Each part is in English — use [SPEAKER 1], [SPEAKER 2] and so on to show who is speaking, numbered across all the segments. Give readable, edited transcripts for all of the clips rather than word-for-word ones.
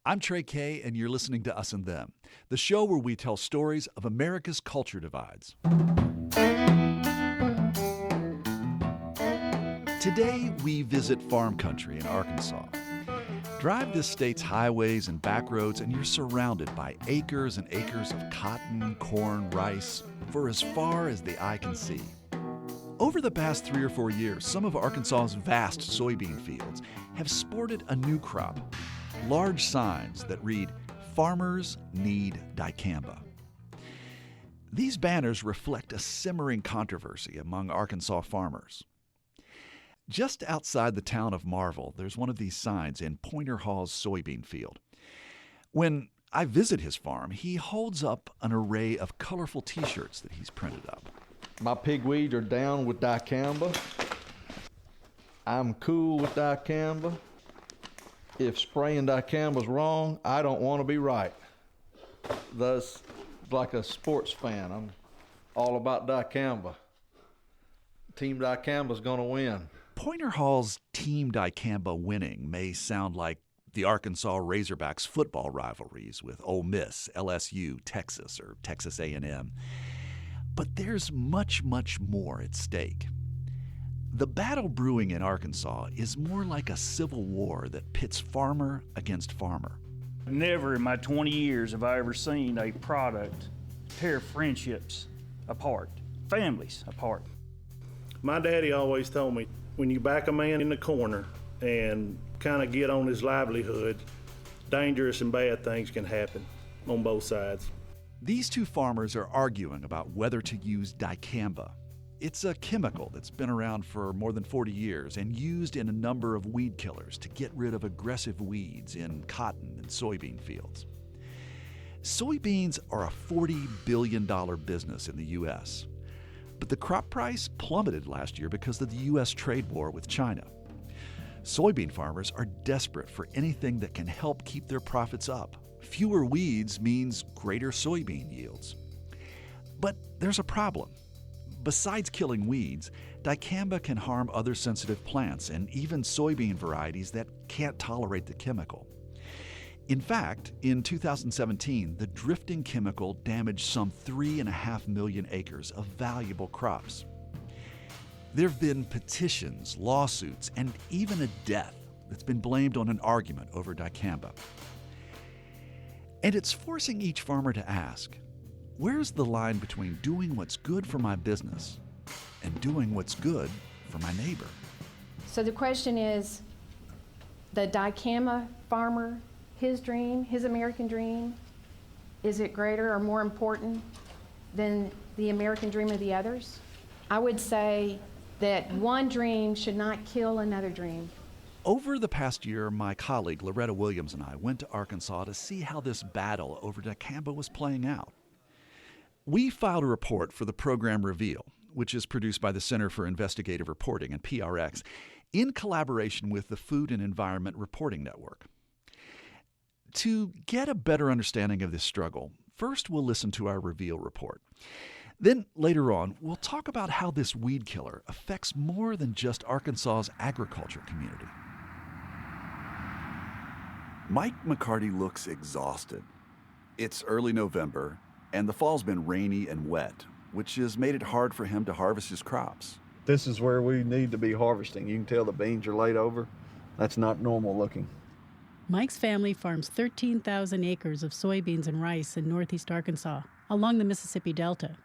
[SPEAKER 1] I'm Trey Kay, and you're listening to Us and Them, the show where we tell stories of America's culture divides. Today, we visit farm country in Arkansas. Drive this state's highways and back roads, and you're surrounded by acres and acres of cotton, corn, rice, for as far as the eye can see. Over the past 3 or 4 years, some of Arkansas's vast soybean fields have sported a new crop. Large signs that read, "Farmers Need Dicamba." These banners reflect a simmering controversy among Arkansas farmers. Just outside the town of Marvel, there's one of these signs in Pointer Hall's soybean field. When I visit his farm, he holds up an array of colorful T-shirts that he's printed up.
[SPEAKER 2] My pigweeds are down with dicamba. I'm cool with dicamba. If spraying dicamba's wrong, I don't want to be right. Thus, like a sports fan, I'm all about dicamba. Team dicamba's going to win.
[SPEAKER 1] Pointer Hall's Team Dicamba winning may sound like the Arkansas Razorbacks football rivalries with Ole Miss, LSU, Texas, or Texas A&M. But there's much, much more at stake. The battle brewing in Arkansas is more like a civil war that pits farmer against farmer.
[SPEAKER 3] Never in my 20 years have I ever seen a product tear friendships apart, families apart.
[SPEAKER 4] My daddy always told me, when you back a man in the corner and kind of get on his livelihood, dangerous and bad things can happen on both sides.
[SPEAKER 1] These two farmers are arguing about whether to use dicamba. It's a chemical that's been around for more than 40 years and used in a number of weed killers to get rid of aggressive weeds in cotton and soybean fields. Soybeans are a $40 billion business in the U.S., but the crop price plummeted last year because of the U.S. trade war with China. Soybean farmers are desperate for anything that can help keep their profits up. Fewer weeds means greater soybean yields. But there's a problem. Besides killing weeds, dicamba can harm other sensitive plants and even soybean varieties that can't tolerate the chemical. In fact, in 2017, the drifting chemical damaged some 3.5 million acres of valuable crops. There have been petitions, lawsuits, and even a death that's been blamed on an argument over dicamba. And it's forcing each farmer to ask, where's the line between doing what's good for my business and doing what's good for my neighbor?
[SPEAKER 5] So the question is, the dicamba farmer, his dream, his American dream, is it greater or more important than the American dream of the others? I would say that one dream should not kill another dream.
[SPEAKER 1] Over the past year, my colleague Loretta Williams and I went to Arkansas to see how this battle over dicamba was playing out. We filed a report for the program Reveal, which is produced by the Center for Investigative Reporting and PRX, in collaboration with the Food and Environment Reporting Network. To get a better understanding of this struggle, first we'll listen to our Reveal report. Then later on, we'll talk about how this weed killer affects more than just Arkansas's agriculture community.
[SPEAKER 6] Mike McCarty looks exhausted. It's early November, and the fall's been rainy and wet, which has made it hard for him to harvest his crops.
[SPEAKER 2] This is where we need to be harvesting. You can tell the beans are laid over. That's not normal looking.
[SPEAKER 7] Mike's family farms 13,000 acres of soybeans and rice in northeast Arkansas, along the Mississippi Delta.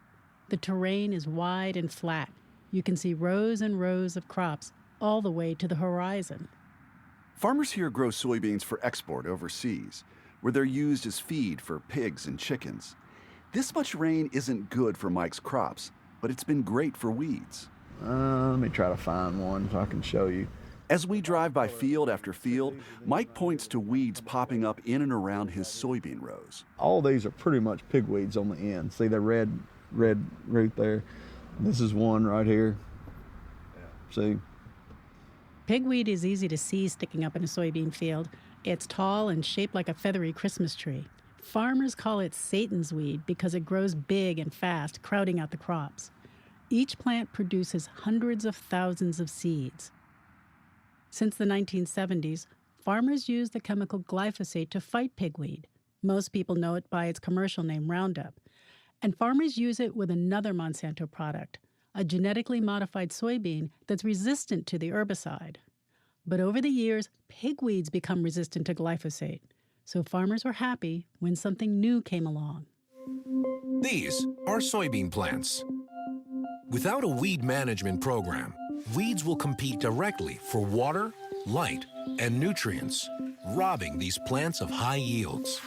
[SPEAKER 7] The terrain is wide and flat. You can see rows and rows of crops all the way to the horizon.
[SPEAKER 6] Farmers here grow soybeans for export overseas, where they're used as feed for pigs and chickens. This much rain isn't good for Mike's crops, but it's been great for weeds.
[SPEAKER 2] Let me try to find one so I can show you.
[SPEAKER 6] As we drive by field after field, Mike points to weeds popping up in and around his soybean rows.
[SPEAKER 2] All these are pretty much pigweeds on the end. See the red root there? This is one right here. See?
[SPEAKER 7] Pigweed is easy to see sticking up in a soybean field. It's tall and shaped like a feathery Christmas tree. Farmers call it Satan's weed because it grows big and fast, crowding out the crops. Each plant produces hundreds of thousands of seeds. Since the 1970s, farmers use the chemical glyphosate to fight pigweed. Most people know it by its commercial name, Roundup. And farmers use it with another Monsanto product, a genetically modified soybean that's resistant to the herbicide. But over the years, pigweeds become resistant to glyphosate. So farmers were happy when something new came along.
[SPEAKER 8] These are soybean plants. Without a weed management program, weeds will compete directly for water, light, and nutrients, robbing these plants of high yields.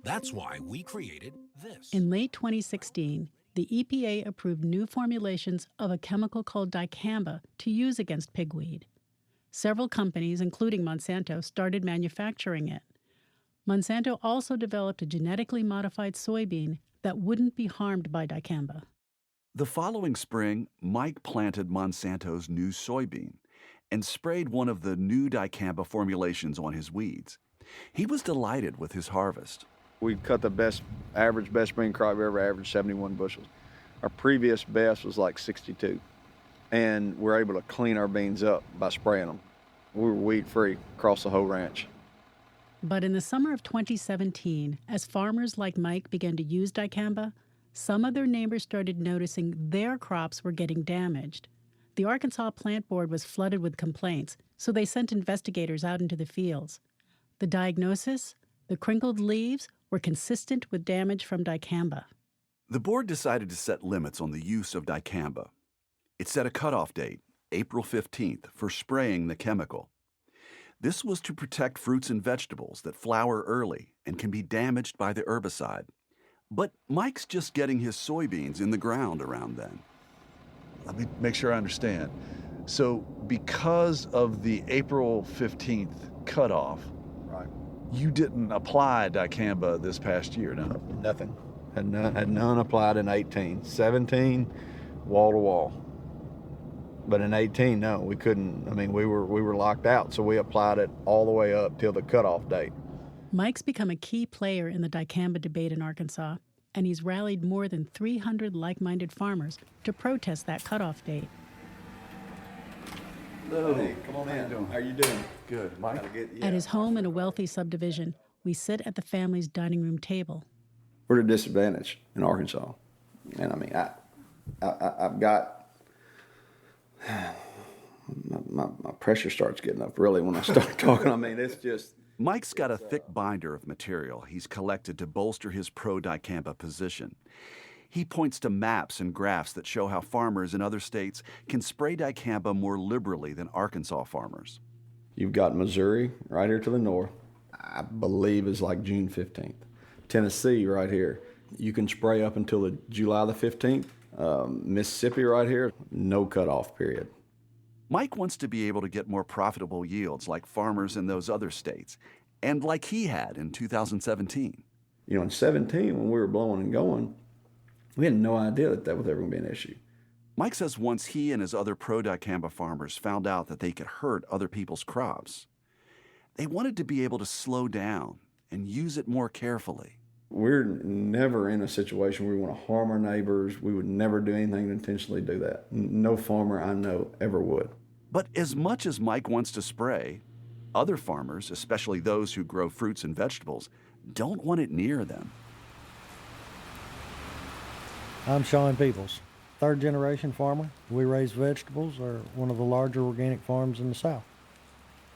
[SPEAKER 8] That's why we created this.
[SPEAKER 7] In late 2016, the EPA approved new formulations of a chemical called dicamba to use against pigweed. Several companies, including Monsanto, started manufacturing it. Monsanto also developed a genetically modified soybean that wouldn't be harmed by dicamba.
[SPEAKER 1] The following spring, Mike planted Monsanto's new soybean and sprayed one of the new dicamba formulations on his weeds. He was delighted with his harvest.
[SPEAKER 9] We cut the best spring crop we ever averaged, 71 bushels. Our previous best was like 62. And we're able to clean our beans up by spraying them. We were weed-free across the whole ranch.
[SPEAKER 7] But in the summer of 2017, as farmers like Mike began to use dicamba, some of their neighbors started noticing their crops were getting damaged. The Arkansas Plant Board was flooded with complaints, so they sent investigators out into the fields. The diagnosis? The crinkled leaves were consistent with damage from dicamba.
[SPEAKER 1] The board decided to set limits on the use of dicamba. It set a cutoff date, April 15th, for spraying the chemical. This was to protect fruits and vegetables that flower early and can be damaged by the herbicide. But Mike's just getting his soybeans in the ground around then.
[SPEAKER 10] Let me make sure I understand. So because of the April 15th cutoff,
[SPEAKER 9] Right.
[SPEAKER 10] you didn't apply dicamba this past year, no?
[SPEAKER 9] Nothing. Had none applied in 18. 17, wall to wall. But in 18, no, we couldn't. I mean, we were locked out, so we applied it all the way up till the cutoff date.
[SPEAKER 7] Mike's become a key player in the dicamba debate in Arkansas, and he's rallied more than 300 like-minded farmers to protest that cutoff date.
[SPEAKER 9] Hello. Hey, come on in. How are you doing?
[SPEAKER 10] Good. Mike?
[SPEAKER 7] At his home in a wealthy subdivision, we sit at the family's dining room table.
[SPEAKER 9] We're at a disadvantage in Arkansas. And I mean, I've got... My pressure starts getting up really when I start talking. I mean, it's just...
[SPEAKER 1] Mike's got a thick binder of material he's collected to bolster his pro-dicamba position. He points to maps and graphs that show how farmers in other states can spray dicamba more liberally than Arkansas farmers.
[SPEAKER 9] You've got Missouri right here to the north, I believe is like June 15th. Tennessee right here, you can spray up until the July the 15th. Mississippi right here, no cutoff period.
[SPEAKER 1] Mike wants to be able to get more profitable yields like farmers in those other states, and like he had in 2017.
[SPEAKER 9] You know, in 17, when we were blowing and going, we had no idea that was ever going to be an issue.
[SPEAKER 1] Mike says once he and his other pro-dicamba farmers found out that they could hurt other people's crops, they wanted to be able to slow down and use it more carefully.
[SPEAKER 9] We're never in a situation where we want to harm our neighbors. We would never do anything to intentionally do that. No farmer I know ever would.
[SPEAKER 1] But as much as Mike wants to spray, other farmers, especially those who grow fruits and vegetables, don't want it near them.
[SPEAKER 11] I'm Sean Peoples, third-generation farmer. We raise vegetables, are one of the larger organic farms in the South.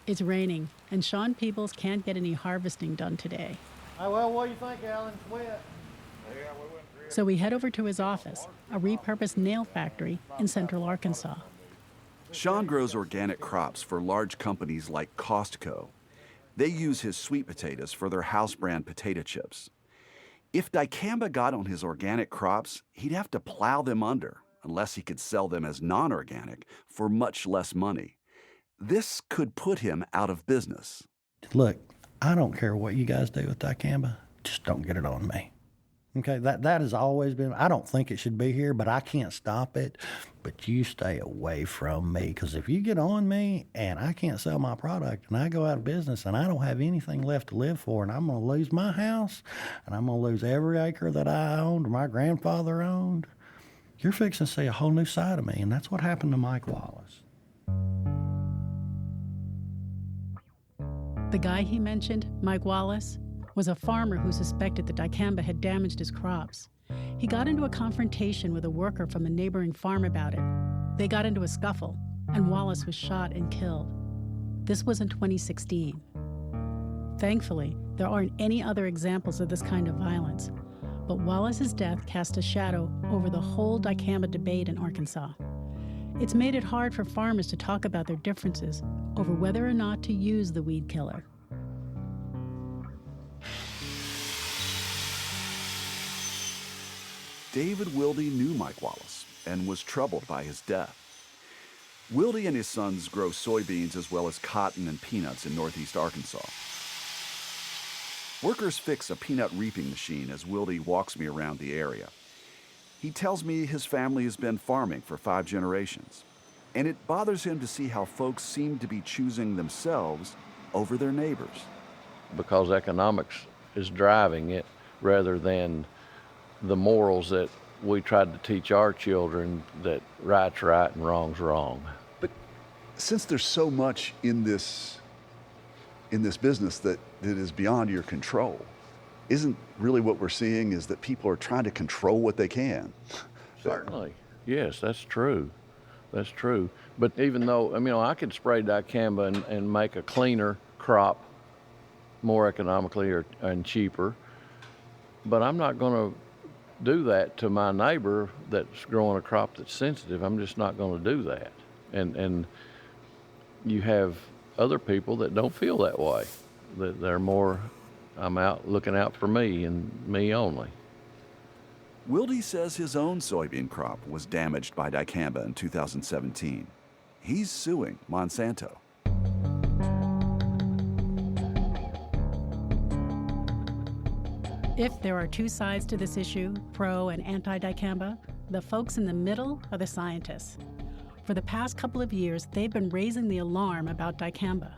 [SPEAKER 7] It's raining, and Sean Peoples can't get any harvesting done today.
[SPEAKER 11] Well, what do you think, Alan? It's wet.
[SPEAKER 7] So we head over to his office, a repurposed nail factory in central Arkansas.
[SPEAKER 1] Sean grows organic crops for large companies like Costco. They use his sweet potatoes for their house brand potato chips. If dicamba got on his organic crops, he'd have to plow them under, unless he could sell them as non-organic for much less money. This could put him out of business.
[SPEAKER 11] Look, I don't care what you guys do with dicamba, just don't get it on me. Okay, that has always been, I don't think it should be here, but I can't stop it. But you stay away from me, because if you get on me and I can't sell my product and I go out of business and I don't have anything left to live for, and I'm going to lose my house and I'm going to lose every acre that I owned or my grandfather owned, you're fixing to see a whole new side of me. And that's what happened to Mike Wallace.
[SPEAKER 7] The guy he mentioned, Mike Wallace, was a farmer who suspected that dicamba had damaged his crops. He got into a confrontation with a worker from a neighboring farm about it. They got into a scuffle, and Wallace was shot and killed. This was in 2016. Thankfully, there aren't any other examples of this kind of violence, but Wallace's death cast a shadow over the whole dicamba debate in Arkansas. It's made it hard for farmers to talk about their differences over whether or not to use the weed killer.
[SPEAKER 6] David Wilde knew Mike Wallace and was troubled by his death. Wilde and his sons grow soybeans as well as cotton and peanuts in northeast Arkansas. Workers fix a peanut reaping machine as Wilde walks me around the area. He tells me his family has been farming for 5 generations, and it bothers him to see how folks seem to be choosing themselves over their neighbors.
[SPEAKER 2] Because economics is driving it rather than the morals that we tried to teach our children, that right's right and wrong's wrong.
[SPEAKER 6] But since there's so much in this business that is beyond your control, isn't really what we're seeing is that people are trying to control what they can?
[SPEAKER 2] Certainly. Yes, that's true. That's true. But even though, I could spray dicamba and make a cleaner crop more economically and cheaper, but I'm not going to do that to my neighbor that's growing a crop that's sensitive. I'm just not going to do that. And you have other people that don't feel that way, that they're more, I'm out looking out for me and me only.
[SPEAKER 6] Wilde says his own soybean crop was damaged by dicamba in 2017. He's suing Monsanto.
[SPEAKER 7] If there are two sides to this issue, pro and anti-dicamba, the folks in the middle are the scientists. For the past couple of years, they've been raising the alarm about dicamba.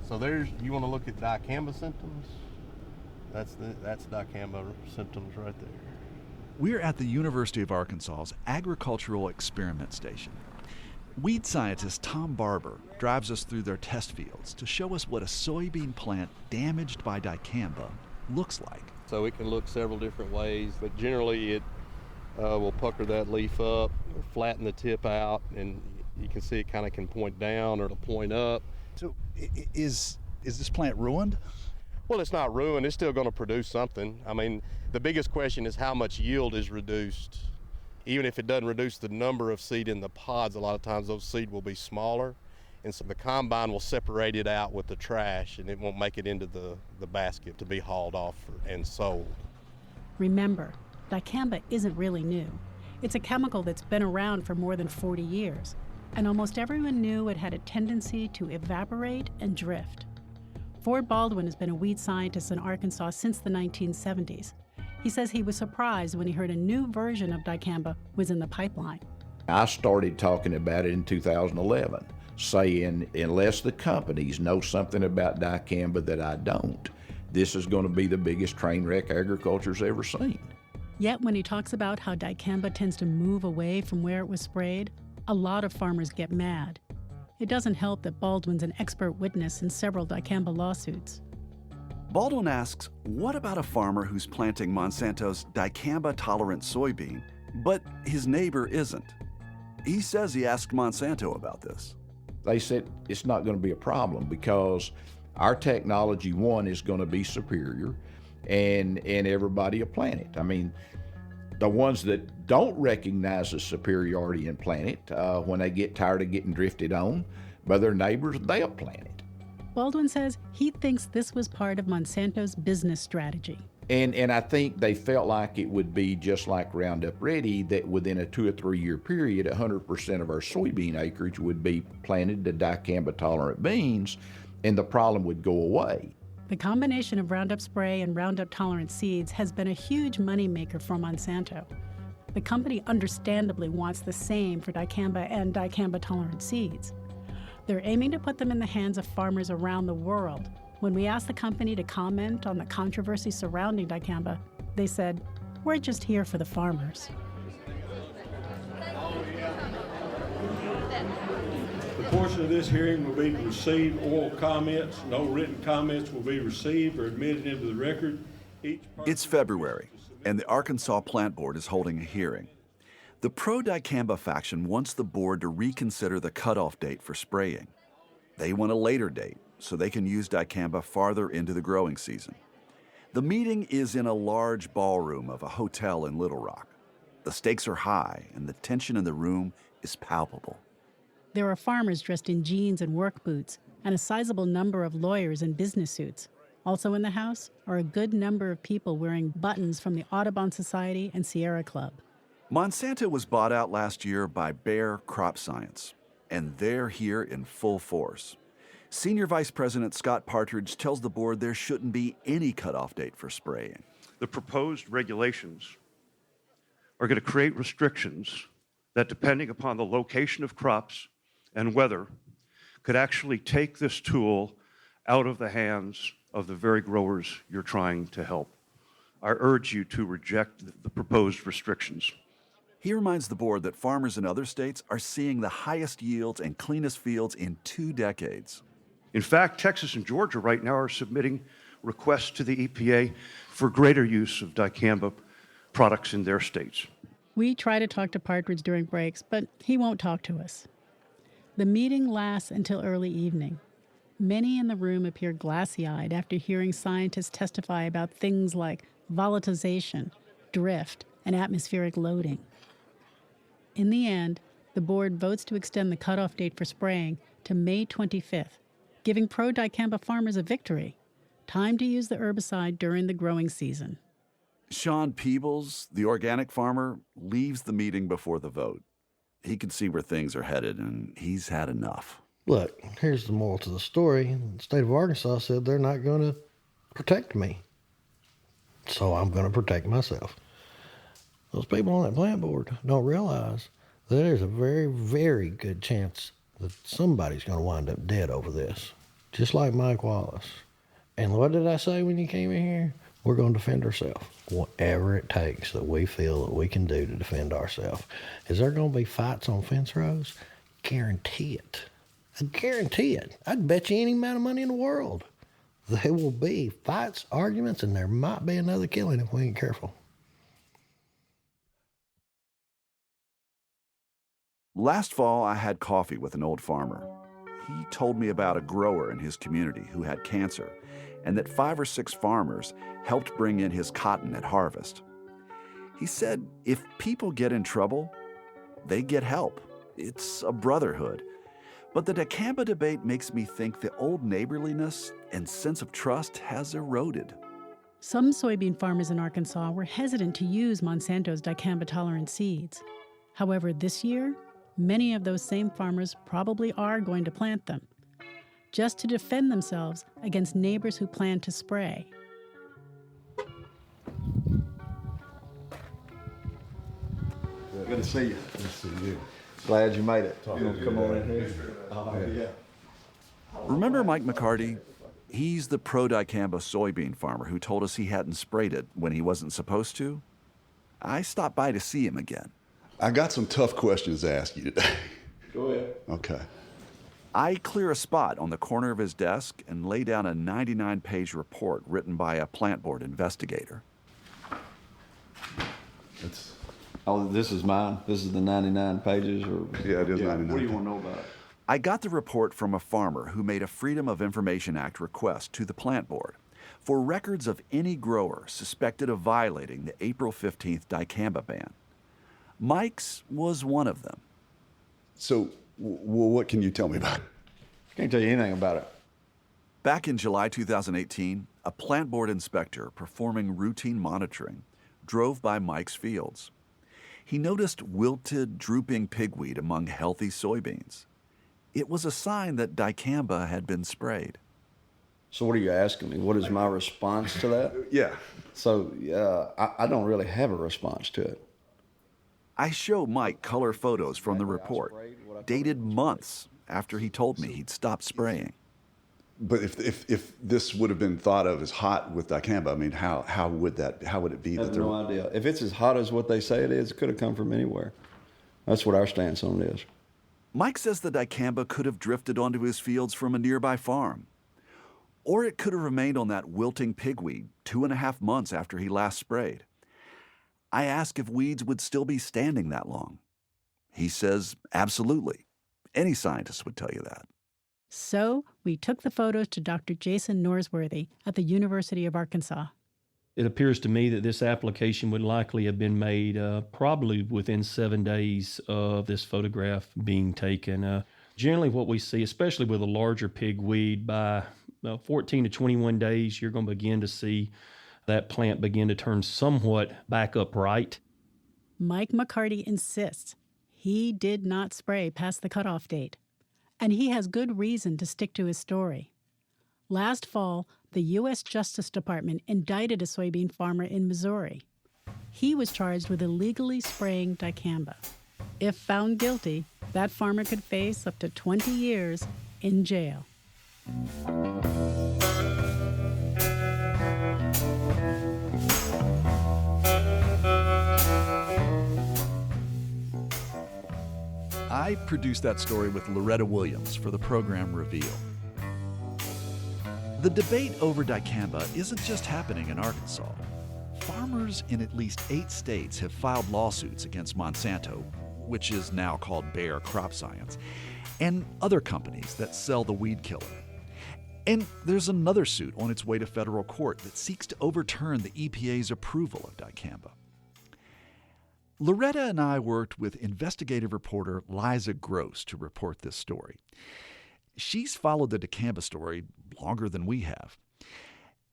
[SPEAKER 12] So you want to look at dicamba symptoms? That's dicamba symptoms right there.
[SPEAKER 1] We're at the University of Arkansas's Agricultural Experiment Station. Weed scientist Tom Barber drives us through their test fields to show us what a soybean plant damaged by dicamba looks like.
[SPEAKER 12] So it can look several different ways, but generally it will pucker that leaf up, or flatten the tip out, and you can see it kind of can point down or it'll point up.
[SPEAKER 1] So is this plant ruined?
[SPEAKER 12] Well, it's not ruined. It's still going to produce something. The biggest question is how much yield is reduced. Even if it doesn't reduce the number of seed in the pods, a lot of times those seed will be smaller. And so the combine will separate it out with the trash, and it won't make it into the basket to be hauled off and sold.
[SPEAKER 7] Remember, dicamba isn't really new. It's a chemical that's been around for more than 40 years, and almost everyone knew it had a tendency to evaporate and drift. Ford Baldwin has been a weed scientist in Arkansas since the 1970s. He says he was surprised when he heard a new version of dicamba was in the pipeline.
[SPEAKER 13] I started talking about it in 2011. Saying, unless the companies know something about dicamba that I don't, this is going to be the biggest train wreck agriculture's ever seen.
[SPEAKER 7] Yet when he talks about how dicamba tends to move away from where it was sprayed, a lot of farmers get mad. It doesn't help that Baldwin's an expert witness in several dicamba lawsuits.
[SPEAKER 6] Baldwin asks, what about a farmer who's planting Monsanto's dicamba-tolerant soybean, but his neighbor isn't? He says he asked Monsanto about this.
[SPEAKER 13] They said it's not going to be a problem because our technology, one, is going to be superior, and everybody will plant it. The ones that don't recognize the superiority in plant it, when they get tired of getting drifted on by their neighbors, they'll plant it.
[SPEAKER 7] Baldwin says he thinks this was part of Monsanto's business strategy.
[SPEAKER 13] And I think they felt like it would be just like Roundup Ready, that within a 2 or 3 year period, 100% of our soybean acreage would be planted to dicamba-tolerant beans, and the problem would go away.
[SPEAKER 7] The combination of Roundup spray and Roundup-tolerant seeds has been a huge moneymaker for Monsanto. The company understandably wants the same for dicamba and dicamba-tolerant seeds. They're aiming to put them in the hands of farmers around the world. When we asked the company to comment on the controversy surrounding dicamba, they said, "We're just here for the farmers."
[SPEAKER 14] The portion of this hearing will be to receive oral comments. No written comments will be received or admitted into the record.
[SPEAKER 1] It's February, and the Arkansas Plant Board is holding a hearing. The pro-dicamba faction wants the board to reconsider the cutoff date for spraying. They want a later date so they can use dicamba farther into the growing season. The meeting is in a large ballroom of a hotel in Little Rock. The stakes are high, and the tension in the room is palpable.
[SPEAKER 7] There are farmers dressed in jeans and work boots, and a sizable number of lawyers in business suits. Also in the house are a good number of people wearing buttons from the Audubon Society and Sierra Club.
[SPEAKER 1] Monsanto was bought out last year by Bayer Crop Science, and they're here in full force. Senior Vice President Scott Partridge tells the board there shouldn't be any cutoff date for spraying.
[SPEAKER 15] The proposed regulations are going to create restrictions that, depending upon the location of crops and weather, could actually take this tool out of the hands of the very growers you're trying to help. I urge you to reject the proposed restrictions.
[SPEAKER 1] He reminds the board that farmers in other states are seeing the highest yields and cleanest fields in 2 decades.
[SPEAKER 15] In fact, Texas and Georgia right now are submitting requests to the EPA for greater use of dicamba products in their states.
[SPEAKER 7] We try to talk to Partridge during breaks, but he won't talk to us. The meeting lasts until early evening. Many in the room appear glassy-eyed after hearing scientists testify about things like volatilization, drift, and atmospheric loading. In the end, the board votes to extend the cutoff date for spraying to May 25th, giving pro-dicamba farmers a victory. Time to use the herbicide during the growing season.
[SPEAKER 1] Sean Peebles, the organic farmer, leaves the meeting before the vote. He can see where things are headed, and he's had enough.
[SPEAKER 16] Look, here's the moral to the story. The state of Arkansas said they're not going to protect me. So I'm going to protect myself. Those people on that plant board don't realize that there's a very, very good chance that somebody's going to wind up dead over this, just like Mike Wallace. And what did I say when you came in here? We're going to defend ourselves, whatever it takes that we feel that we can do to defend ourselves. Is there going to be fights on fence rows? Guarantee it. I guarantee it. I'd bet you any amount of money in the world. There will be fights, arguments, and there might be another killing if we ain't careful.
[SPEAKER 1] Last fall, I had coffee with an old farmer. He told me about a grower in his community who had cancer, and that 5 or 6 farmers helped bring in his cotton at harvest. He said if people get in trouble, they get help. It's a brotherhood. But the dicamba debate makes me think the old neighborliness and sense of trust has eroded.
[SPEAKER 7] Some soybean farmers in Arkansas were hesitant to use Monsanto's dicamba-tolerant seeds. However, this year, many of those same farmers probably are going to plant them, just to defend themselves against neighbors who plan to spray.
[SPEAKER 9] Good to see you.
[SPEAKER 2] Good to see you.
[SPEAKER 9] Glad you made it.
[SPEAKER 2] Come on in here.
[SPEAKER 9] Yeah.
[SPEAKER 1] Remember Mike McCarty? He's the pro-dicamba soybean farmer who told us he hadn't sprayed it when he wasn't supposed to. I stopped by to see him again.
[SPEAKER 6] I got some tough questions to ask you today.
[SPEAKER 9] Go ahead.
[SPEAKER 6] Okay.
[SPEAKER 1] I clear a spot on the corner of his desk and lay down a 99-page report written by a plant board investigator.
[SPEAKER 9] Oh, this is mine? This is the 99 pages? Or
[SPEAKER 6] Yeah, it is 99.
[SPEAKER 9] What do you want to know about it?
[SPEAKER 1] I got the report from a farmer who made a Freedom of Information Act request to the plant board for records of any grower suspected of violating the April 15th dicamba ban. Mike's was one of them.
[SPEAKER 6] So, what can you tell me about it?
[SPEAKER 9] Can't tell you anything about it.
[SPEAKER 1] Back in July 2018, a plant board inspector performing routine monitoring drove by Mike's fields. He noticed wilted, drooping pigweed among healthy soybeans. It was a sign that dicamba had been sprayed.
[SPEAKER 9] So what are you asking me? What is my response to that?
[SPEAKER 6] Yeah.
[SPEAKER 9] So I don't really have a response to it.
[SPEAKER 1] I show Mike color photos from the report, dated months after he told me he'd stopped spraying.
[SPEAKER 6] But if this would have been thought of as hot with dicamba, I mean, how would it be?
[SPEAKER 9] I have no idea. If it's as hot as what they say it is, it could have come from anywhere. That's what our stance on it is.
[SPEAKER 6] Mike says the dicamba could have drifted onto his fields from a nearby farm. Or it could have remained on that wilting pigweed 2.5 months after he last sprayed. I ask if weeds would still be standing that long. He says absolutely. Any scientist would tell you that.
[SPEAKER 7] So we took the photos to Dr. Jason Norsworthy at the University of Arkansas.
[SPEAKER 17] It appears to me that this application would likely have been made probably within 7 days of this photograph being taken. Generally what we see, especially with a larger pigweed, by 14 to 21 days, you're going to begin to see that plant begin to turn somewhat back upright.
[SPEAKER 7] Mike McCarty insists he did not spray past the cutoff date, and he has good reason to stick to his story. Last fall, the U.S. Justice Department indicted a soybean farmer in Missouri. He was charged with illegally spraying dicamba. If found guilty, that farmer could face up to 20 years in jail.
[SPEAKER 1] I produced that story with Loretta Williams for the program Reveal. The debate over dicamba isn't just happening in Arkansas. Farmers in at least 8 states have filed lawsuits against Monsanto, which is now called Bayer Crop Science, and other companies that sell the weed killer. And there's another suit on its way to federal court that seeks to overturn the EPA's approval of dicamba. Loretta and I worked with investigative reporter Liza Gross to report this story. She's followed the dicamba story longer than we have.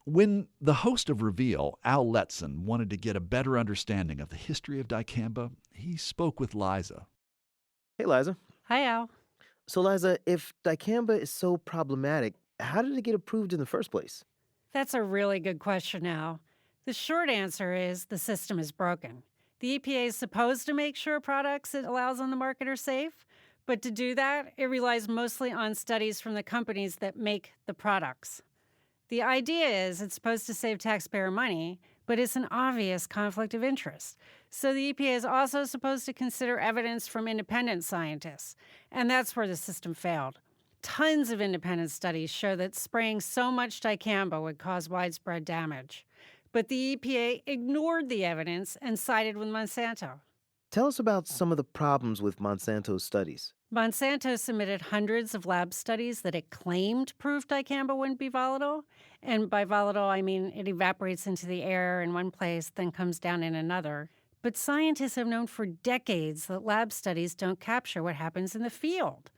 [SPEAKER 1] When the host of Reveal, Al Letson, wanted to get a better understanding of the history of dicamba, he spoke with Liza.
[SPEAKER 18] Hey, Liza.
[SPEAKER 7] Hi, Al.
[SPEAKER 18] So, Liza, if dicamba is so problematic, how did it get approved in the first place?
[SPEAKER 19] That's a really good question, Al. The short answer is the system is broken. The EPA is supposed to make sure products it allows on the market are safe, but to do that, it relies mostly on studies from the companies that make the products. The idea is it's supposed to save taxpayer money, but it's an obvious conflict of interest. So the EPA is also supposed to consider evidence from independent scientists, and that's where the system failed. Tons of independent studies show that spraying so much dicamba would cause widespread damage. But the EPA ignored the evidence and sided with Monsanto.
[SPEAKER 18] Tell us about some of the problems with Monsanto's studies.
[SPEAKER 19] Monsanto submitted hundreds of lab studies that it claimed proved dicamba wouldn't be volatile. And by volatile, I mean it evaporates into the air in one place, then comes down in another. But scientists have known for decades that lab studies don't capture what happens in the field.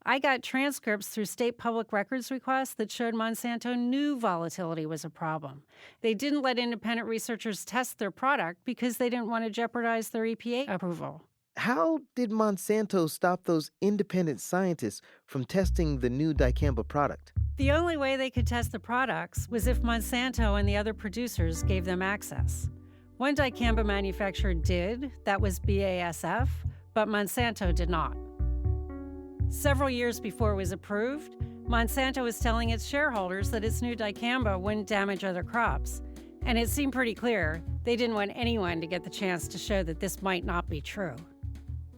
[SPEAKER 19] I got transcripts through state public records requests that showed Monsanto knew volatility was a problem. They didn't let independent researchers test their product because they didn't want to jeopardize their EPA approval.
[SPEAKER 18] How did Monsanto stop those independent scientists from testing the new dicamba product?
[SPEAKER 19] The only way they could test the products was if Monsanto and the other producers gave them access. One dicamba manufacturer did, that was BASF, but Monsanto did not. Several years before it was approved, Monsanto was telling its shareholders that its new dicamba wouldn't damage other crops. And it seemed pretty clear they didn't want anyone to get the chance to show that this might not be true.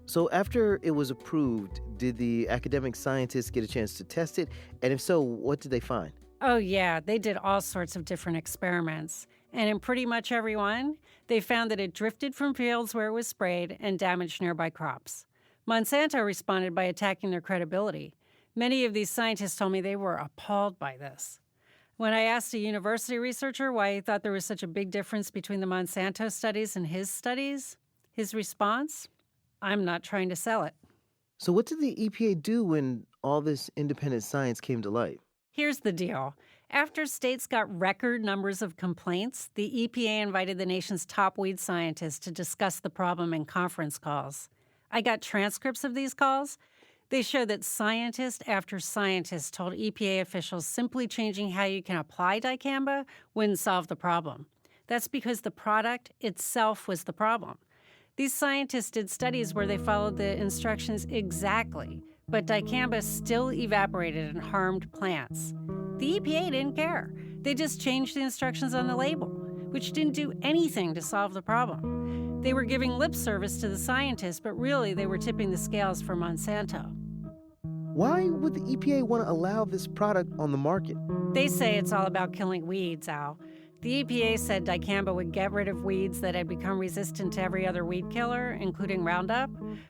[SPEAKER 18] So after it was approved, did the academic scientists get a chance to test it? And if so, what did they find?
[SPEAKER 19] Oh yeah, they did all sorts of different experiments. And in pretty much every one, they found that it drifted from fields where it was sprayed and damaged nearby crops. Monsanto responded by attacking their credibility. Many of these scientists told me they were appalled by this. When I asked a university researcher why he thought there was such a big difference between the Monsanto studies and his studies, his response, I'm not trying to sell it.
[SPEAKER 18] So what did the EPA do when all this independent science came to light?
[SPEAKER 19] Here's the deal. After states got record numbers of complaints, the EPA invited the nation's top weed scientists to discuss the problem in conference calls. I got transcripts of these calls. They show that scientist after scientist told EPA officials simply changing how you can apply dicamba wouldn't solve the problem. That's because the product itself was the problem. These scientists did studies where they followed the instructions exactly, but dicamba still evaporated and harmed plants. The EPA didn't care. They just changed the instructions on the label, which didn't do anything to solve the problem. They were giving lip service to the scientists, but really they were tipping the scales for Monsanto.
[SPEAKER 18] Why would the EPA want to allow this product on the market?
[SPEAKER 19] They say it's all about killing weeds, Al. The EPA said dicamba would get rid of weeds that had become resistant to every other weed killer, including Roundup,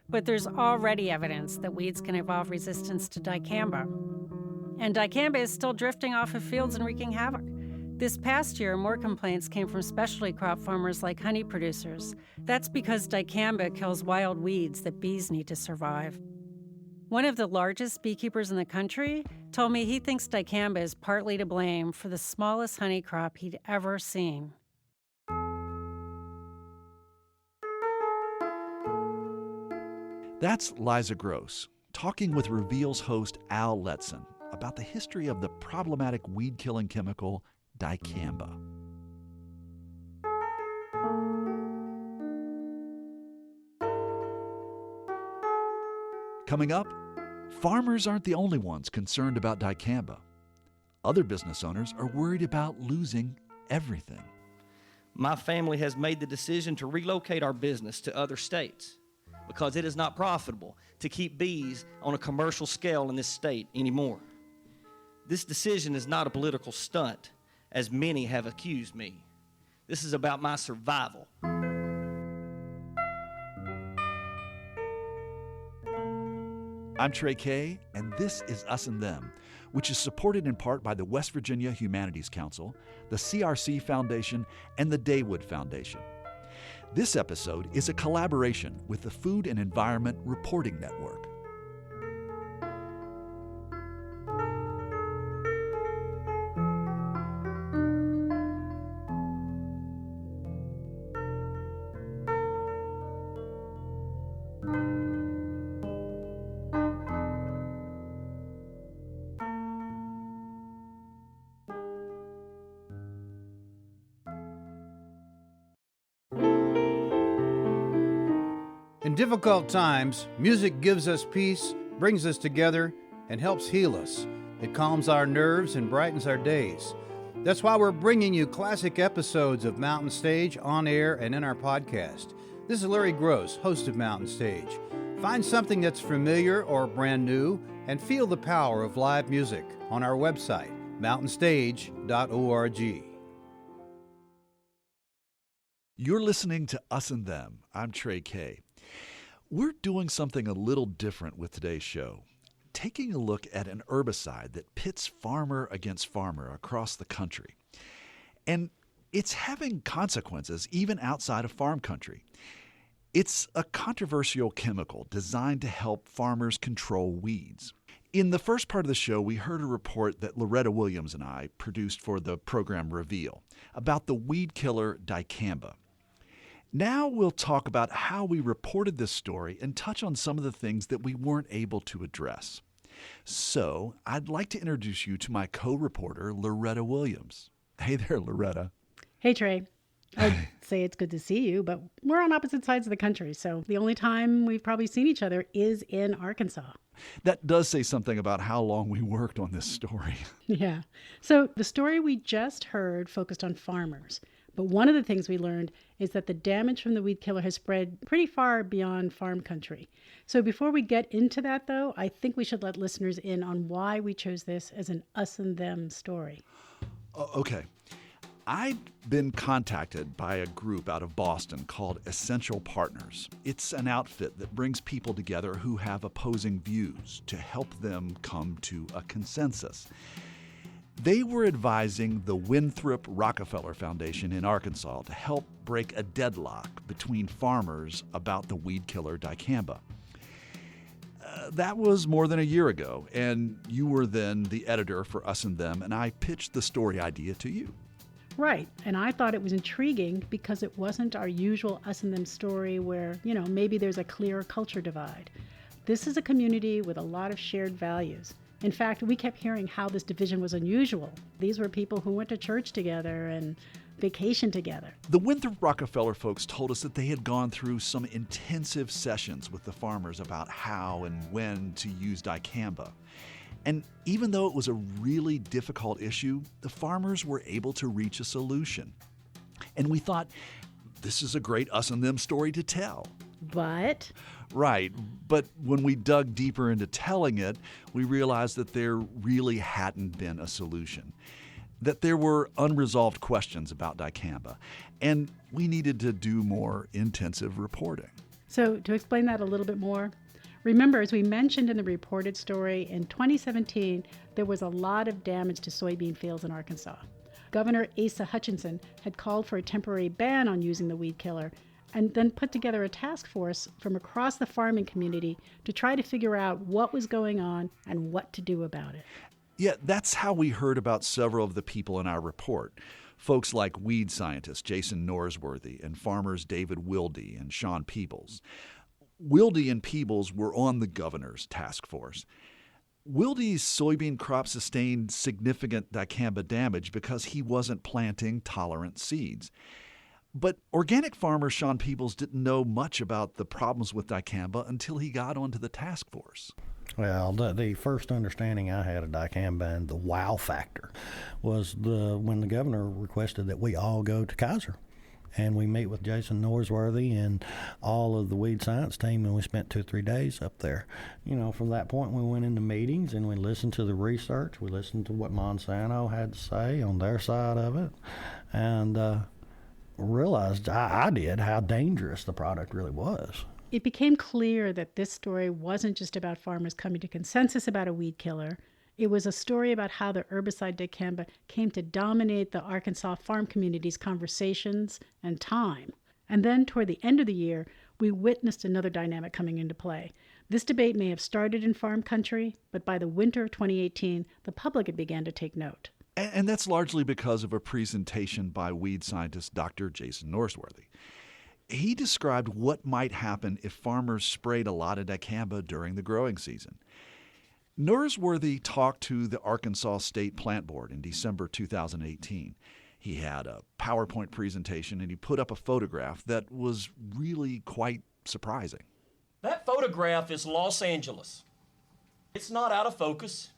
[SPEAKER 19] but there's already evidence that weeds can evolve resistance to dicamba. And dicamba is still drifting off of fields and wreaking havoc. This past year, more complaints came from specialty crop farmers like honey producers. That's because dicamba kills wild weeds that bees need to survive. One of the largest beekeepers in the country told me he thinks dicamba is partly to blame for the smallest honey crop he'd ever seen.
[SPEAKER 1] That's Liza Gross talking with Reveal's host Al Letson about the history of the problematic weed-killing chemical dicamba. Coming up, farmers aren't the only ones concerned about dicamba. Other business owners are worried about losing everything.
[SPEAKER 20] My family has made the decision to relocate our business to other states because it is not profitable to keep bees on a commercial scale in this state anymore. This decision is not a political stunt, as many have accused me. This is about my survival.
[SPEAKER 1] I'm Trey Kay, and this is Us and Them, which is supported in part by the West Virginia Humanities Council, the CRC Foundation, and the Daywood Foundation. This episode is a collaboration with the Food and Environment Reporting Network.
[SPEAKER 21] In difficult times, music gives us peace, brings us together, and helps heal us. It calms our nerves and brightens our days. That's why we're bringing you classic episodes of Mountain Stage on air and in our podcast. This is Larry Gross, host of Mountain Stage. Find something that's familiar or brand new and feel the power of live music on our website, mountainstage.org.
[SPEAKER 1] You're listening to Us and Them. I'm Trey Kay. We're doing something a little different with today's show, taking a look at an herbicide that pits farmer against farmer across the country. And it's having consequences even outside of farm country. It's a controversial chemical designed to help farmers control weeds. In the first part of the show, we heard a report that Loretta Williams and I produced for the program Reveal about the weed killer dicamba. Now we'll talk about how we reported this story and touch on some of the things that we weren't able to address. So I'd like to introduce you to my co-reporter, Loretta Williams. Hey there, Loretta.
[SPEAKER 7] Hey, Trey. I'd say it's good to see you, but we're on opposite sides of the country, so the only time we've probably seen each other is in Arkansas.
[SPEAKER 1] That does say something about how long we worked on this story.
[SPEAKER 7] Yeah. So the story we just heard focused on farmers. But one of the things we learned is that the damage from the weed killer has spread pretty far beyond farm country. So before we get into that, though, I think we should let listeners in on why we chose this as an us and them story.
[SPEAKER 1] Okay. I'd been contacted by a group out of Boston called Essential Partners. It's an outfit that brings people together who have opposing views to help them come to a consensus. They were advising the Winthrop Rockefeller Foundation in Arkansas to help break a deadlock between farmers about the weed killer dicamba. That was more than a year ago, and you were then the editor for Us and Them, and I pitched the story idea to you.
[SPEAKER 7] Right, and I thought it was intriguing because it wasn't our usual us and them story where, maybe there's a clear culture divide. This is a community with a lot of shared values. In fact, we kept hearing how this division was unusual. These were people who went to church together and vacationed together.
[SPEAKER 1] The Winthrop Rockefeller folks told us that they had gone through some intensive sessions with the farmers about how and when to use dicamba. And even though it was a really difficult issue, the farmers were able to reach a solution. And we thought, this is a great us and them story to tell.
[SPEAKER 7] But
[SPEAKER 1] Right, but when we dug deeper into telling it, we realized that there really hadn't been a solution, that there were unresolved questions about dicamba, and we needed to do more intensive reporting.
[SPEAKER 7] So to explain that a little bit more, remember, as we mentioned in the reported story, in 2017, there was a lot of damage to soybean fields in Arkansas. Governor Asa Hutchinson had called for a temporary ban on using the weed killer and then put together a task force from across the farming community to try to figure out what was going on and what to do about it.
[SPEAKER 1] Yeah, that's how we heard about several of the people in our report. Folks like weed scientist Jason Norsworthy and farmers David Wilde and Sean Peebles. Wilde and Peebles were on the governor's task force. Wilde's soybean crop sustained significant dicamba damage because he wasn't planting tolerant seeds. But organic farmer Sean Peebles didn't know much about the problems with dicamba until he got onto the task force.
[SPEAKER 11] Well, the first understanding I had of dicamba and the wow factor was when the governor requested that we all go to Kaiser. And we meet with Jason Norsworthy and all of the weed science team, and we spent 2 or 3 days up there. You know, from that point, we went into meetings and we listened to the research. We listened to what Monsanto had to say on their side of it, and realized, I did, how dangerous the product really was.
[SPEAKER 7] It became clear that this story wasn't just about farmers coming to consensus about a weed killer. It was a story about how the herbicide dicamba came to dominate the Arkansas farm community's conversations and time. And then toward the end of the year, we witnessed another dynamic coming into play. This debate may have started in farm country, but by the winter of 2018, the public had began to take note.
[SPEAKER 1] And that's largely because of a presentation by weed scientist Dr. Jason Norsworthy. He described what might happen if farmers sprayed a lot of dicamba during the growing season. Norsworthy talked to the Arkansas State Plant Board in December 2018. He had a PowerPoint presentation and he put up a photograph that was really quite surprising.
[SPEAKER 20] That photograph is Los Angeles. It's not out of focus.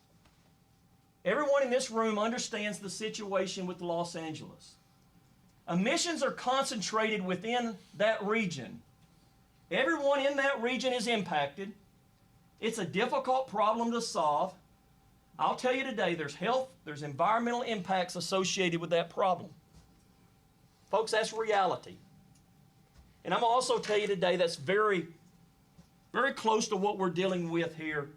[SPEAKER 20] Everyone in this room understands the situation with Los Angeles. Emissions are concentrated within that region. Everyone in that region is impacted. It's a difficult problem to solve. I'll tell you today, there's health, there's environmental impacts associated with that problem. Folks, that's reality. And I'm also tell you today that's very, very close to what we're dealing with here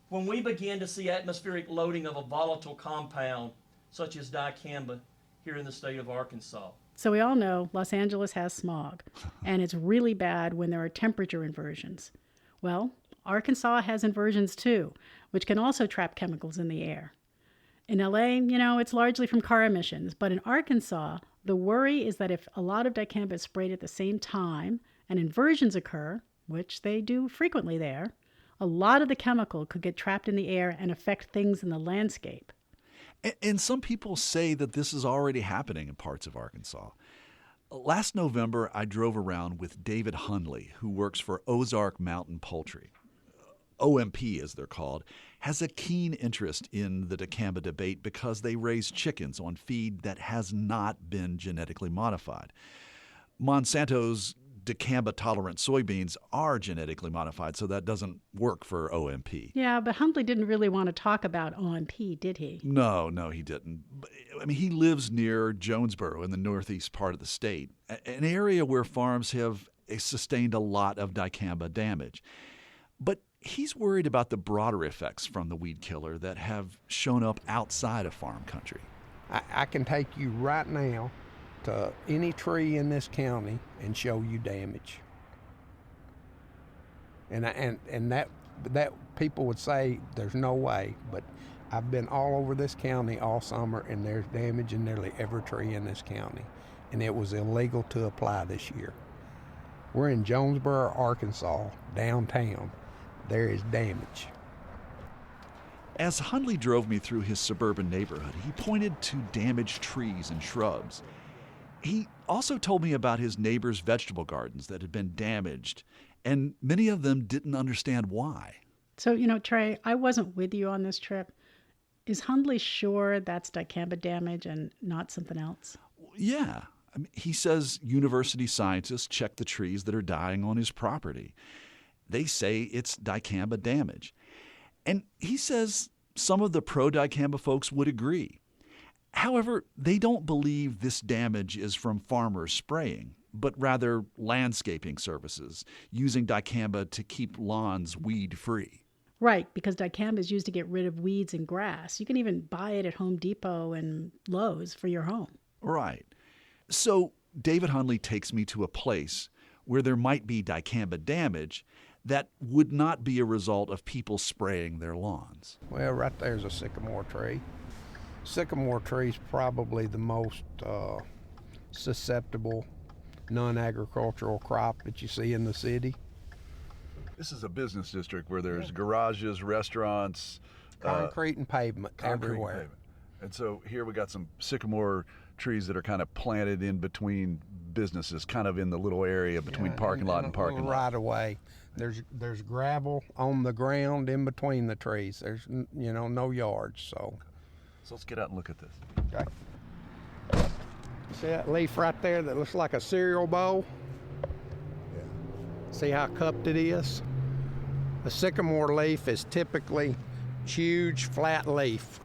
[SPEAKER 20] when we begin to see atmospheric loading of a volatile compound such as dicamba here in the state of Arkansas.
[SPEAKER 7] So we all know Los Angeles has smog, and it's really bad when there are temperature inversions. Well, Arkansas has inversions too, which can also trap chemicals in the air. In LA, it's largely from car emissions, but in Arkansas, the worry is that if a lot of dicamba is sprayed at the same time and inversions occur, which they do frequently there, a lot of the chemical could get trapped in the air and affect things in the landscape.
[SPEAKER 1] And some people say that this is already happening in parts of Arkansas. Last November, I drove around with David Hundley, who works for Ozark Mountain Poultry. OMP, as they're called, has a keen interest in the dicamba debate because they raise chickens on feed that has not been genetically modified. Monsanto's dicamba-tolerant soybeans are genetically modified, so that doesn't work for OMP.
[SPEAKER 7] Yeah, but Hundley didn't really want to talk about OMP, did he?
[SPEAKER 1] No, he didn't. I mean, he lives near Jonesboro in the northeast part of the state, an area where farms have sustained a lot of dicamba damage. But he's worried about the broader effects from the weed killer that have shown up outside of farm country.
[SPEAKER 3] I can take you right now to any tree in this county and show you damage. And that people would say there's no way, but I've been all over this county all summer and there's damage in nearly every tree in this county, and it was illegal to apply this year. We're in Jonesboro, Arkansas, downtown. There is damage.
[SPEAKER 1] As Hundley drove me through his suburban neighborhood, he pointed to damaged trees and shrubs. He also told me about his neighbors' vegetable gardens that had been damaged, and many of them didn't understand why.
[SPEAKER 7] So, Trey, I wasn't with you on this trip. Is Hundley sure that's dicamba damage and not something else?
[SPEAKER 1] Yeah. He says university scientists check the trees that are dying on his property. They say it's dicamba damage. And he says some of the pro-dicamba folks would agree. However, they don't believe this damage is from farmers spraying, but rather landscaping services using dicamba to keep lawns weed-free.
[SPEAKER 7] Right, because dicamba is used to get rid of weeds and grass. You can even buy it at Home Depot and Lowe's for your home.
[SPEAKER 1] Right. So David Hundley takes me to a place where there might be dicamba damage that would not be a result of people spraying their lawns.
[SPEAKER 3] Well, right there's a sycamore tree. Sycamore tree's probably the most susceptible non-agricultural crop that you see in the city.
[SPEAKER 10] This is a business district where there's garages, restaurants,
[SPEAKER 3] concrete and pavement everywhere.
[SPEAKER 10] And so here we got some sycamore trees that are kind of planted in between businesses, kind of in the little area between parking lot and parking lot.
[SPEAKER 3] Right away. There's gravel on the ground in between the trees. There's no yards, so
[SPEAKER 10] let's get out and look at this.
[SPEAKER 3] Okay. See that leaf right there that looks like a cereal bowl? Yeah. See how cupped it is? A sycamore leaf is typically huge, flat leaf.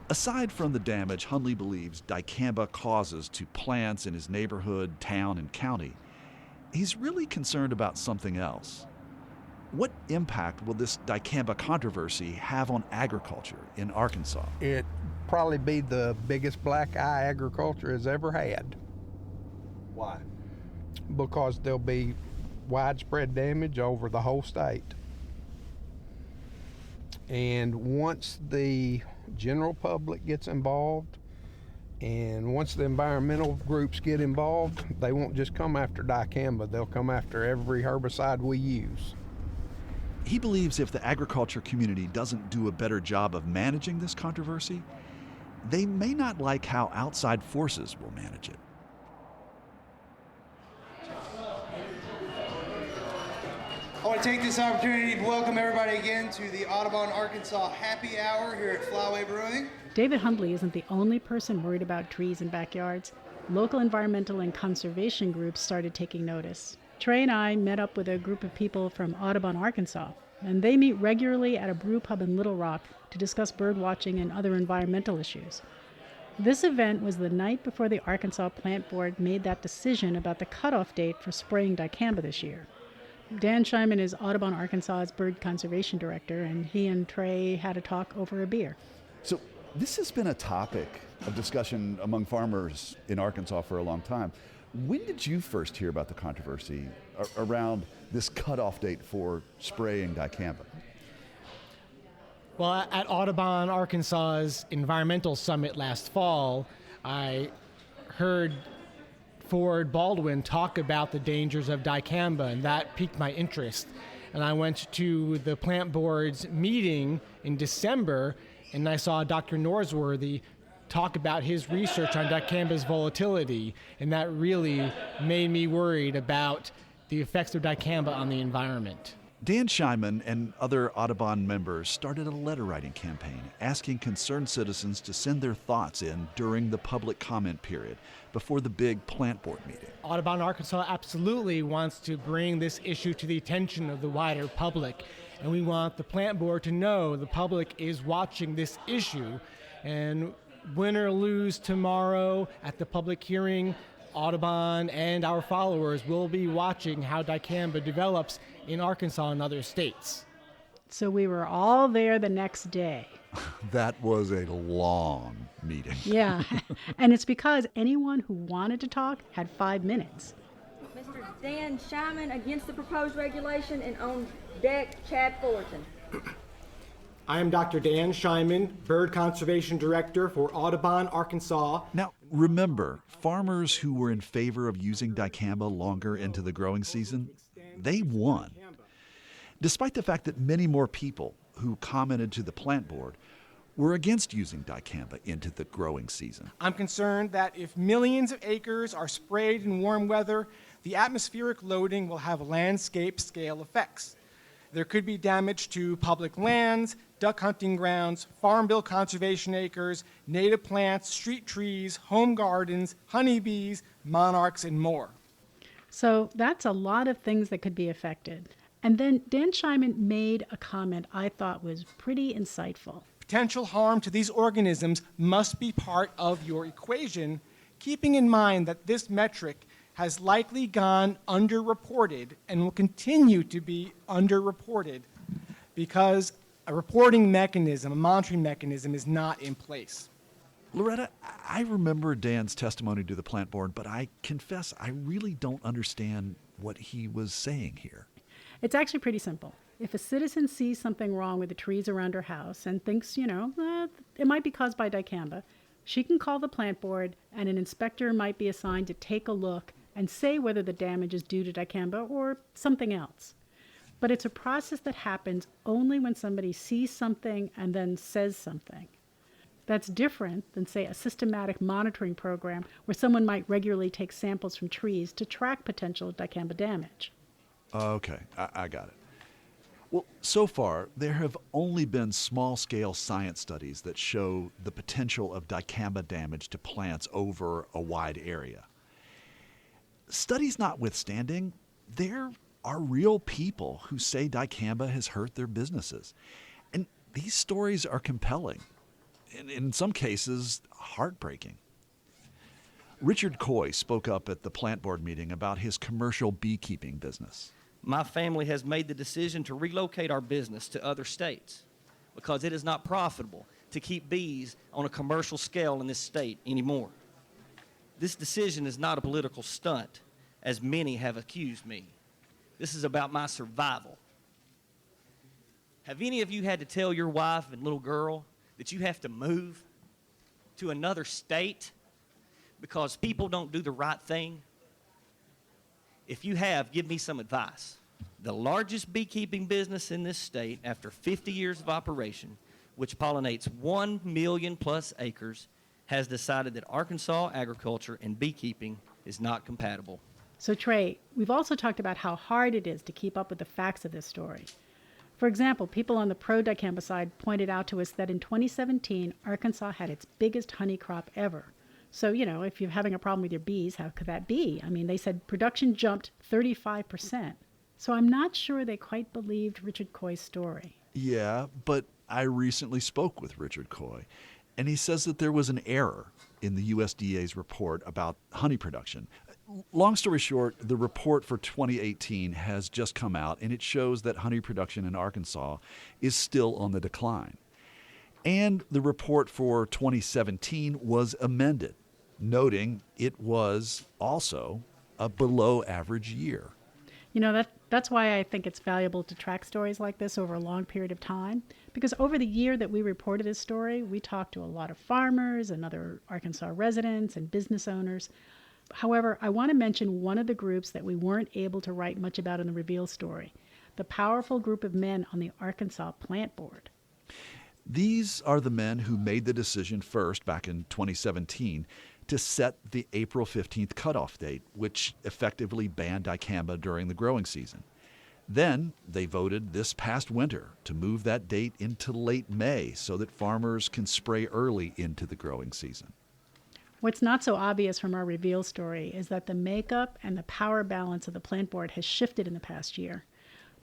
[SPEAKER 1] Aside from the damage Hundley believes dicamba causes to plants in his neighborhood, town, and county, he's really concerned about something else. What impact will this dicamba controversy have on agriculture in Arkansas?
[SPEAKER 3] It probably be the biggest black eye agriculture has ever had.
[SPEAKER 10] Why?
[SPEAKER 3] Because there'll be widespread damage over the whole state. And once the general public gets involved, and once the environmental groups get involved, they won't just come after dicamba, they'll come after every herbicide we use.
[SPEAKER 1] He believes if the agriculture community doesn't do a better job of managing this controversy, they may not like how outside forces will manage it.
[SPEAKER 4] I want to take this opportunity to welcome everybody again to the Audubon, Arkansas Happy Hour here at Flyway Brewing.
[SPEAKER 7] David Hundley isn't the only person worried about trees in backyards. Local environmental and conservation groups started taking notice. Trey and I met up with a group of people from Audubon, Arkansas, and they meet regularly at a brew pub in Little Rock to discuss bird watching and other environmental issues. This event was the night before the Arkansas Plant Board made that decision about the cutoff date for spraying dicamba this year. Dan Scheinman is Audubon, Arkansas's bird conservation director, and he and Trey had a talk over a beer.
[SPEAKER 10] So this has been a topic of discussion among farmers in Arkansas for a long time. When did you first hear about the controversy around this cutoff date for spraying dicamba?
[SPEAKER 22] Well, at Audubon, Arkansas's environmental summit last fall, I heard Ford Baldwin talk about the dangers of dicamba, and that piqued my interest. And I went to the plant board's meeting in December, and I saw Dr. Norsworthy talk about his research on dicamba's volatility, and that really made me worried about the effects of dicamba on the environment.
[SPEAKER 1] Dan Scheinman and other Audubon members started a letter-writing campaign asking concerned citizens to send their thoughts in during the public comment period before the big plant board meeting.
[SPEAKER 22] Audubon, Arkansas absolutely wants to bring this issue to the attention of the wider public, and we want the plant board to know the public is watching this issue. And win or lose tomorrow at the public hearing, Audubon and our followers will be watching how dicamba develops in Arkansas and other states.
[SPEAKER 7] So we were all there the next day.
[SPEAKER 10] That was a long meeting.
[SPEAKER 7] Yeah, and it's because anyone who wanted to talk had 5 minutes.
[SPEAKER 23] Mr. Dan Scheinman against the proposed regulation, and on deck, Chad Fullerton.
[SPEAKER 22] I am Dr. Dan Scheinman, Bird Conservation Director for Audubon, Arkansas.
[SPEAKER 1] Now, remember, farmers who were in favor of using dicamba longer into the growing season, they won. Despite the fact that many more people who commented to the plant board were against using dicamba into the growing season.
[SPEAKER 22] I'm concerned that if millions of acres are sprayed in warm weather, the atmospheric loading will have landscape scale effects. There could be damage to public lands, duck hunting grounds, farm bill conservation acres, native plants, street trees, home gardens, honeybees, monarchs, and more.
[SPEAKER 7] So that's a lot of things that could be affected. And then Dan Scheinman made a comment I thought was pretty insightful.
[SPEAKER 22] Potential harm to these organisms must be part of your equation, keeping in mind that this metric has likely gone underreported and will continue to be underreported because a reporting mechanism, a monitoring mechanism, is not in place.
[SPEAKER 1] Loretta, I remember Dan's testimony to the plant board, but I confess I really don't understand what he was saying here.
[SPEAKER 7] It's actually pretty simple. If a citizen sees something wrong with the trees around her house and thinks, it might be caused by dicamba, she can call the plant board and an inspector might be assigned to take a look and say whether the damage is due to dicamba or something else. But it's a process that happens only when somebody sees something and then says something. That's different than, say, a systematic monitoring program where someone might regularly take samples from trees to track potential dicamba damage.
[SPEAKER 1] Okay, I got it. Well, so far, there have only been small-scale science studies that show the potential of dicamba damage to plants over a wide area. Studies notwithstanding, there are real people who say dicamba has hurt their businesses. And these stories are compelling, and in some cases, heartbreaking. Richard Coy spoke up at the plant board meeting about his commercial beekeeping business.
[SPEAKER 20] My family has made the decision to relocate our business to other states because it is not profitable to keep bees on a commercial scale in this state anymore. This decision is not a political stunt, as many have accused me. This is about my survival. Have any of you had to tell your wife and little girl that you have to move to another state because people don't do the right thing? If you have, give me some advice. The largest beekeeping business in this state, after 50 years of operation, which pollinates 1 million plus acres, has decided that Arkansas agriculture and beekeeping is not compatible.
[SPEAKER 7] So Trey, we've also talked about how hard it is to keep up with the facts of this story. For example, people on the pro-dicamba side pointed out to us that in 2017, Arkansas had its biggest honey crop ever. So, if you're having a problem with your bees, how could that be? I mean, they said production jumped 35%. So I'm not sure they quite believed Richard Coy's story.
[SPEAKER 1] Yeah, but I recently spoke with Richard Coy, and he says that there was an error in the USDA's report about honey production. Long story short, the report for 2018 has just come out, and it shows that honey production in Arkansas is still on the decline. And the report for 2017 was amended, noting it was also a below-average year.
[SPEAKER 7] That's why I think it's valuable to track stories like this over a long period of time, because over the year that we reported this story, we talked to a lot of farmers and other Arkansas residents and business owners. However, I want to mention one of the groups that we weren't able to write much about in the Reveal story, the powerful group of men on the Arkansas Plant Board.
[SPEAKER 1] These are the men who made the decision first back in 2017 to set the April 15th cutoff date, which effectively banned dicamba during the growing season. Then they voted this past winter to move that date into late May so that farmers can spray early into the growing season.
[SPEAKER 7] What's not so obvious from our Reveal story is that the makeup and the power balance of the plant board has shifted in the past year.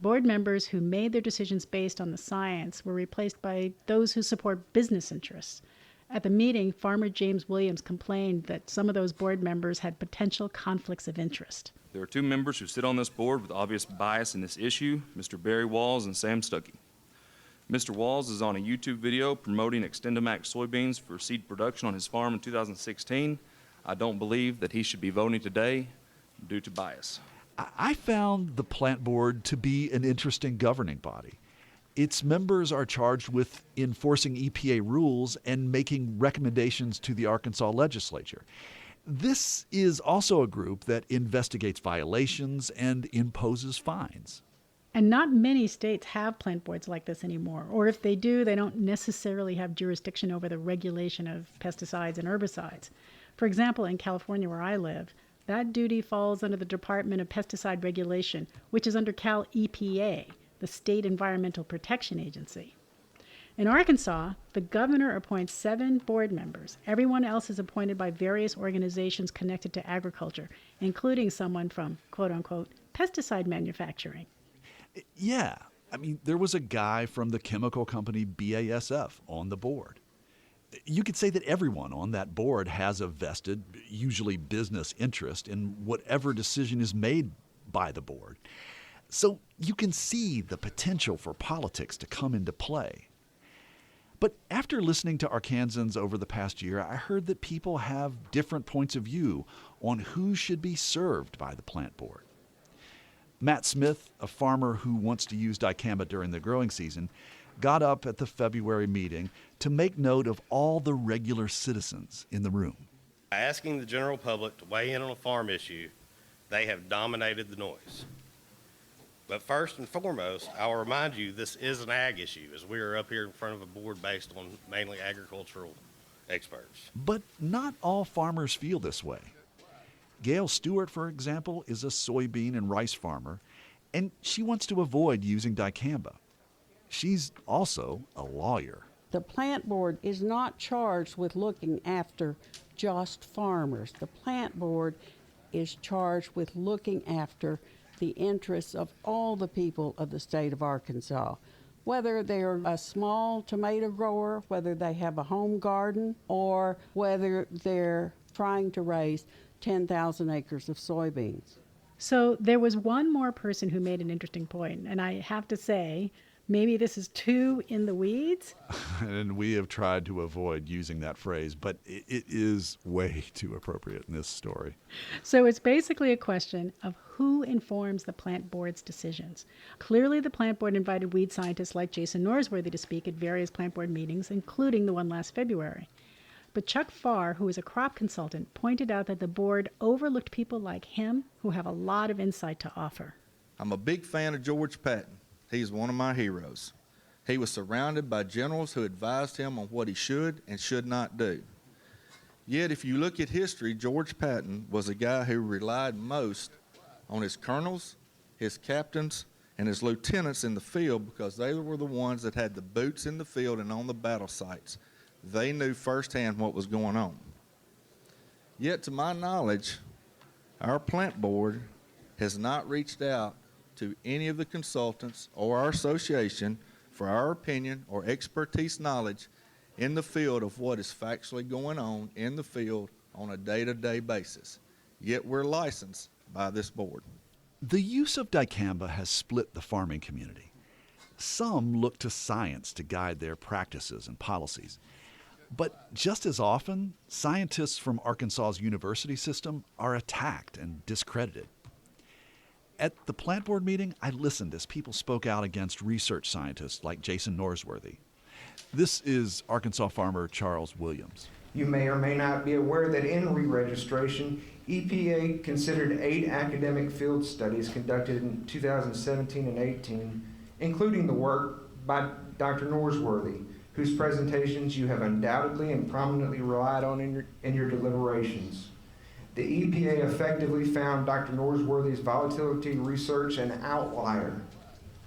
[SPEAKER 7] Board members who made their decisions based on the science were replaced by those who support business interests. At the meeting, Farmer James Williams complained that some of those board members had potential conflicts of interest.
[SPEAKER 5] There are two members who sit on this board with obvious bias in this issue, Mr. Barry Walls and Sam Stuckey. Mr. Walls is on a YouTube video promoting XtendiMax soybeans for seed production on his farm in 2016. I don't believe that he should be voting today due to bias.
[SPEAKER 1] I found the plant board to be an interesting governing body. Its members are charged with enforcing EPA rules and making recommendations to the Arkansas legislature. This is also a group that investigates violations and imposes fines.
[SPEAKER 7] And not many states have plant boards like this anymore, or if they do, they don't necessarily have jurisdiction over the regulation of pesticides and herbicides. For example, in California, where I live, that duty falls under the Department of Pesticide Regulation, which is under Cal EPA, the State Environmental Protection Agency. In Arkansas, the governor appoints 7 board members. Everyone else is appointed by various organizations connected to agriculture, including someone from, quote-unquote, pesticide manufacturing.
[SPEAKER 1] Yeah, I mean, there was a guy from the chemical company BASF on the board. You could say that everyone on that board has a vested, usually business interest in whatever decision is made by the board. So you can see the potential for politics to come into play. But after listening to Arkansans over the past year, I heard that people have different points of view on who should be served by the plant board. Matt Smith, a farmer who wants to use dicamba during the growing season, got up at the February meeting to make note of all the regular citizens in the room.
[SPEAKER 8] By asking the general public to weigh in on a farm issue, they have dominated the noise. But first and foremost, I'll remind you this is an ag issue, as we are up here in front of a board based on mainly agricultural experts.
[SPEAKER 1] But not all farmers feel this way. Gail Stewart, for example, is a soybean and rice farmer, and she wants to avoid using dicamba. She's also a lawyer.
[SPEAKER 12] The plant board is not charged with looking after just farmers. The plant board is charged with looking after the interests of all the people of the state of Arkansas, whether they're a small tomato grower, whether they have a home garden, or whether they're trying to raise 10,000 acres of soybeans.
[SPEAKER 7] So there was one more person who made an interesting point, and I have to say, maybe this is too in the weeds.
[SPEAKER 1] And we have tried to avoid using that phrase, but it is way too appropriate in this story.
[SPEAKER 7] So it's basically a question of who informs the plant board's decisions. Clearly, the plant board invited weed scientists like Jason Norsworthy to speak at various plant board meetings, including the one last February. But Chuck Farr, who is a crop consultant, pointed out that the board overlooked people like him who have a lot of insight to offer.
[SPEAKER 13] I'm a big fan of George Patton. He's one of my heroes. He was surrounded by generals who advised him on what he should and should not do. Yet, if you look at history, George Patton was a guy who relied most on his colonels, his captains, and his lieutenants in the field because they were the ones that had the boots in the field and on the battle sites. They knew firsthand what was going on. Yet, to my knowledge, our plant board has not reached out to any of the consultants or our association for our opinion or expertise knowledge in the field of what is factually going on in the field on a day-to-day basis. Yet we're licensed by this board.
[SPEAKER 1] The use of dicamba has split the farming community. Some look to science to guide their practices and policies. But just as often, scientists from Arkansas's university system are attacked and discredited. At the plant board meeting, I listened as people spoke out against research scientists like Jason Norsworthy. This is Arkansas farmer Charles Williams.
[SPEAKER 24] You may or may not be aware that in re-registration, EPA considered 8 academic field studies conducted in 2017 and 18, including the work by Dr. Norsworthy, whose presentations you have undoubtedly and prominently relied on in your deliberations. The EPA effectively found Dr. Norsworthy's volatility research an outlier,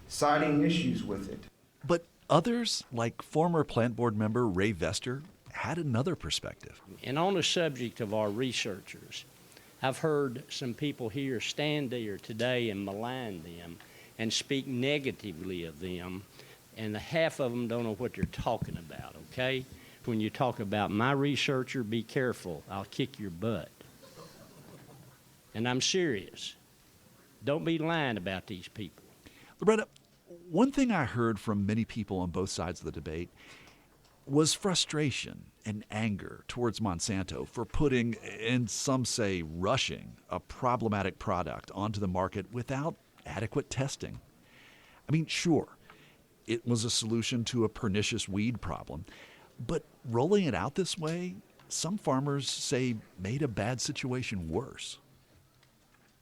[SPEAKER 24] citing issues with it.
[SPEAKER 1] But others, like former plant board member Ray Vester, had another perspective.
[SPEAKER 25] And on the subject of our researchers, I've heard some people here stand there today and malign them and speak negatively of them, and half of them don't know what they're talking about, okay? When you talk about my researcher, be careful, I'll kick your butt. And I'm serious. Don't be lying about these people.
[SPEAKER 1] Loretta, one thing I heard from many people on both sides of the debate was frustration and anger towards Monsanto for putting, and some say rushing, a problematic product onto the market without adequate testing. I mean, sure, it was a solution to a pernicious weed problem, but rolling it out this way, some farmers say made a bad situation worse.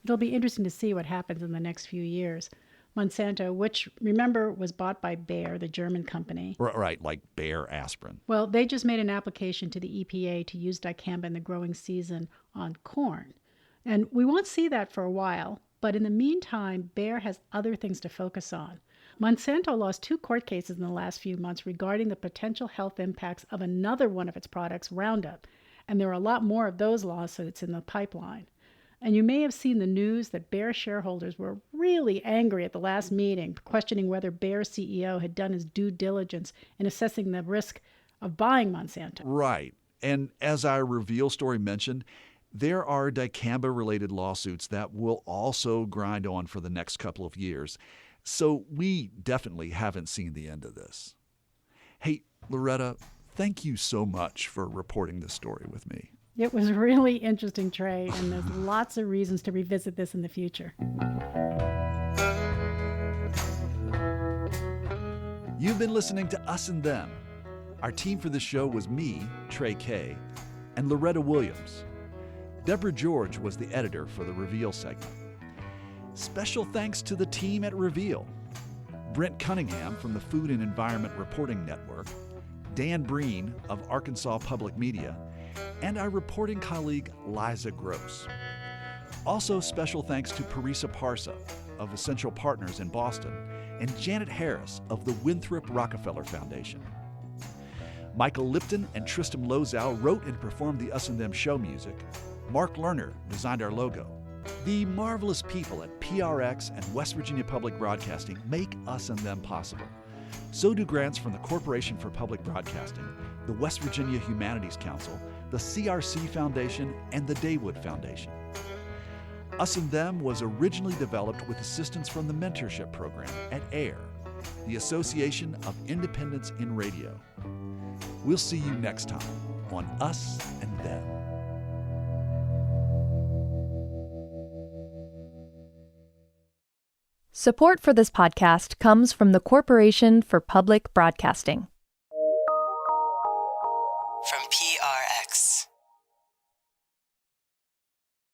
[SPEAKER 7] It'll be interesting to see what happens in the next few years. Monsanto, which, remember, was bought by Bayer, the German company.
[SPEAKER 1] Right, like Bayer aspirin.
[SPEAKER 7] Well, they just made an application to the EPA to use dicamba in the growing season on corn. And we won't see that for a while, but in the meantime, Bayer has other things to focus on. Monsanto lost 2 court cases in the last few months regarding the potential health impacts of another one of its products, Roundup, and there are a lot more of those lawsuits in the pipeline. And you may have seen the news that Bayer shareholders were really angry at the last meeting, questioning whether Bayer's CEO had done his due diligence in assessing the risk of buying Monsanto.
[SPEAKER 1] Right. And as our reveal story mentioned, there are dicamba-related lawsuits that will also grind on for the next couple of years. So we definitely haven't seen the end of this. Hey, Loretta, thank you so much for reporting this story with me.
[SPEAKER 7] It was really interesting, Trey, and there's lots of reasons to revisit this in the future.
[SPEAKER 1] You've been listening to Us and Them. Our team for this show was me, Trey K, and Loretta Williams. Deborah George was the editor for the Reveal segment. Special thanks to the team at Reveal. Brent Cunningham from the Food and Environment Reporting Network, Dan Breen of Arkansas Public Media, and our reporting colleague Liza Gross. Also special thanks to Parisa Parsa of Essential Partners in Boston and Janet Harris of the Winthrop Rockefeller Foundation. Michael Lipton and Tristam Lozow wrote and performed the Us and Them show music. Mark Lerner designed our logo. The marvelous people at PRX and West Virginia Public Broadcasting make Us and Them possible. So do grants from the Corporation for Public Broadcasting, the West Virginia Humanities Council, the CRC Foundation, and the Daywood Foundation. Us and Them was originally developed with assistance from the mentorship program at AIR, the Association of Independents in Radio. We'll see you next time on Us and Them.
[SPEAKER 2] Support for this podcast comes from the Corporation for Public Broadcasting.